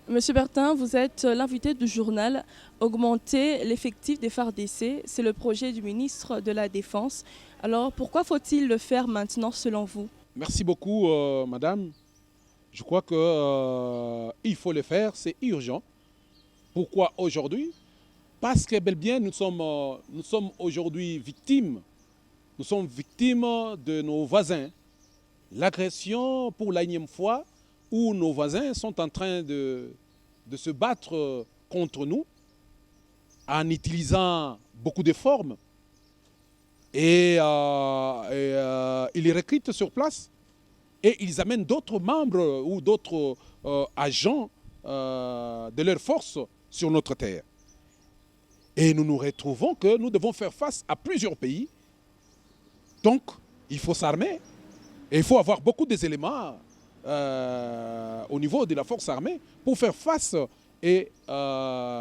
Monsieur Bertin, vous êtes l'invité du journal Augmenter l'effectif des FARDC. C'est le projet du ministre de la Défense. Alors pourquoi faut-il le faire maintenant selon vous? Merci beaucoup, madame. Je crois qu'il faut le faire, c'est urgent. Pourquoi aujourd'hui? Parce que bel bien, nous sommes aujourd'hui victimes. Nous sommes victimes de nos voisins. L'agression pour la énième fois, où nos voisins sont en train de se battre contre nous en utilisant beaucoup de formes. Ils les recrutent sur place et ils amènent d'autres membres ou d'autres agents de leur force sur notre terre. Et nous nous retrouvons que nous devons faire face à plusieurs pays. Donc, il faut s'armer. Et il faut avoir beaucoup d'éléments au niveau de la force armée pour faire face et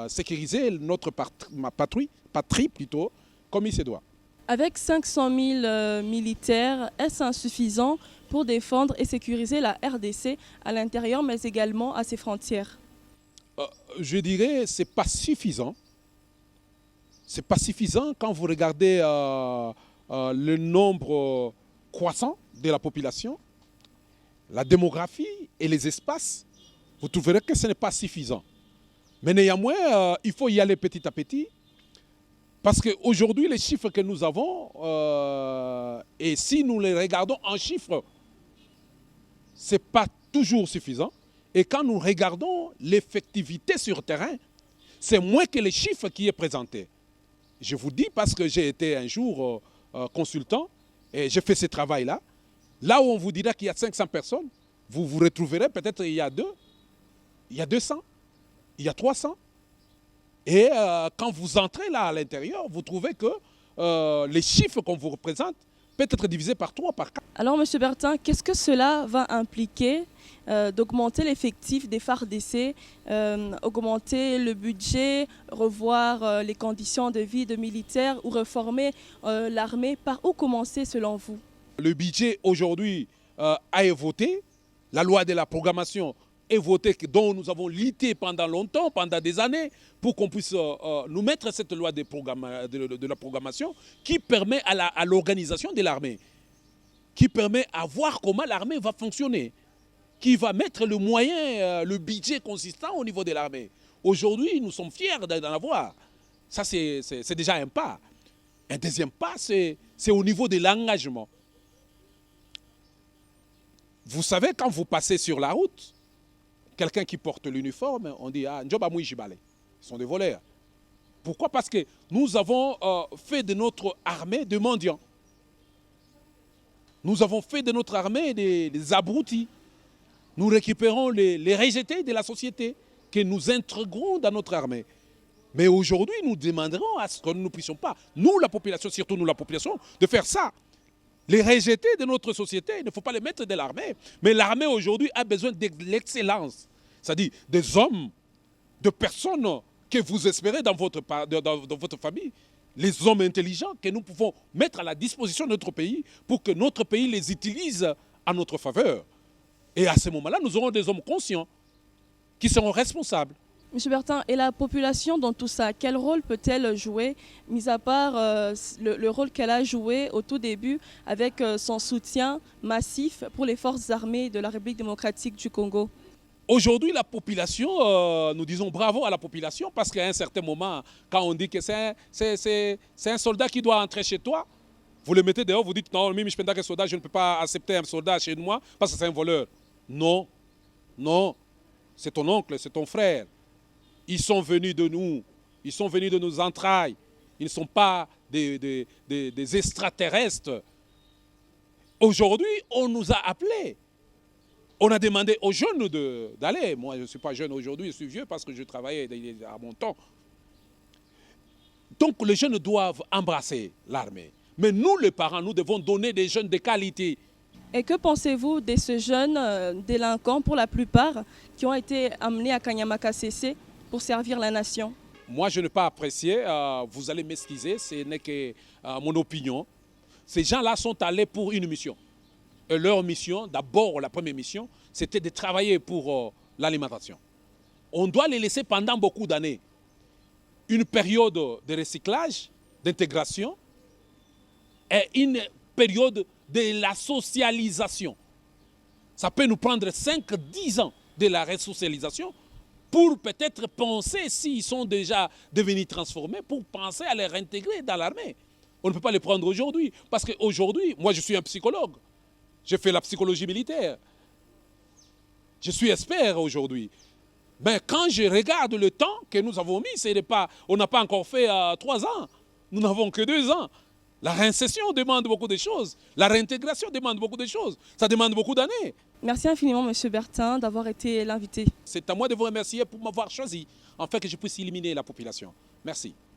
sécuriser notre patrie plutôt, comme il se doit. Avec 500 000 militaires, est-ce insuffisant pour défendre et sécuriser la RDC à l'intérieur, mais également à ses frontières? Je dirais que ce n'est pas suffisant. Ce n'est pas suffisant quand vous regardez le nombre croissant de la population, la démographie et les espaces. Vous trouverez que ce n'est pas suffisant. Mais néanmoins, il faut y aller petit à petit. Parce qu'aujourd'hui, les chiffres que nous avons, et si nous les regardons en chiffres, ce n'est pas toujours suffisant. Et quand nous regardons l'effectivité sur terrain, c'est moins que les chiffres qui est présenté. Je vous dis parce que j'ai été un jour consultant et j'ai fait ce travail-là. Là où on vous dira qu'il y a 500 personnes, vous vous retrouverez peut-être il y a 200, il y a 300. Et quand vous entrez là à l'intérieur, vous trouvez que les chiffres qu'on vous représente peuvent être divisés par 3, par 4. Alors, Monsieur Bertin, qu'est-ce que cela va impliquer d'augmenter l'effectif des FARDC, augmenter le budget, revoir les conditions de vie de militaires ou réformer l'armée? Par où commencer selon vous? Le budget aujourd'hui a été voté, la loi de la programmation est votée, dont nous avons lutté pendant longtemps, pendant des années, pour qu'on puisse nous mettre cette loi de la programmation qui permet à l'organisation de l'armée, qui permet à voir comment l'armée va fonctionner, qui va mettre le moyen, le budget consistant au niveau de l'armée. Aujourd'hui, nous sommes fiers d'en avoir. Ça, c'est déjà un pas. Un deuxième pas, c'est au niveau de l'engagement. Vous savez, quand vous passez sur la route, quelqu'un qui porte l'uniforme, on dit « Ah, Njoba Mouy Jibale ». Ils sont des voleurs. Pourquoi? Parce que nous avons fait de notre armée des mendiants. Nous avons fait de notre armée des abrutis. Nous récupérons les rejetés de la société que nous intégrons dans notre armée. Mais aujourd'hui, nous demanderons à ce que nous ne puissions pas, nous la population, surtout nous la population, de faire ça. Les rejetés de notre société, il ne faut pas les mettre de l'armée. Mais l'armée aujourd'hui a besoin de l'excellence. C'est-à-dire des hommes, de personnes que vous espérez dans votre famille. Les hommes intelligents que nous pouvons mettre à la disposition de notre pays pour que notre pays les utilise à notre faveur. Et à ce moment-là, nous aurons des hommes conscients qui seront responsables. Monsieur Bertin, et la population dans tout ça, quel rôle peut-elle jouer, mis à part le rôle qu'elle a joué au tout début avec son soutien massif pour les forces armées de la République démocratique du Congo? Aujourd'hui, la population, nous disons bravo à la population parce qu'à un certain moment, quand on dit que c'est un soldat qui doit entrer chez toi, vous le mettez dehors, vous dites non, soldat, je ne peux pas accepter un soldat chez moi parce que c'est un voleur. Non, non, c'est ton oncle, c'est ton frère. Ils sont venus de nous, ils sont venus de nos entrailles. Ils ne sont pas des extraterrestres. Aujourd'hui, on nous a appelés. On a demandé aux jeunes d'aller. Moi, je ne suis pas jeune aujourd'hui, je suis vieux parce que je travaillais à mon temps. Donc, les jeunes doivent embrasser l'armée. Mais nous, les parents, nous devons donner des jeunes de qualité. Et que pensez-vous de ces jeunes délinquants, pour la plupart, qui ont été amenés à Kanyamaka CC pour servir la nation? Moi, je n'ai pas apprécié. Vous allez m'excuser, ce n'est que mon opinion. Ces gens-là sont allés pour une mission. Et leur mission, d'abord la première mission, c'était de travailler pour l'alimentation. on doit les laisser pendant beaucoup d'années. Une période de recyclage, d'intégration et une période de la socialisation. Ça peut nous prendre 5-10 ans de la resocialisation pour peut-être penser, s'ils sont déjà devenus transformés, pour penser à les réintégrer dans l'armée. On ne peut pas les prendre aujourd'hui. Parce qu'aujourd'hui, moi je suis un psychologue. J'ai fait la psychologie militaire. Je suis expert aujourd'hui. Mais quand je regarde le temps que nous avons mis, on n'a pas encore fait 3 ans. Nous n'avons que 2 ans. La réinsertion demande beaucoup de choses. La réintégration demande beaucoup de choses. Ça demande beaucoup d'années. Merci infiniment, M. Bertin, d'avoir été l'invité. C'est à moi de vous remercier pour m'avoir choisi, afin que je puisse éliminer la population. Merci.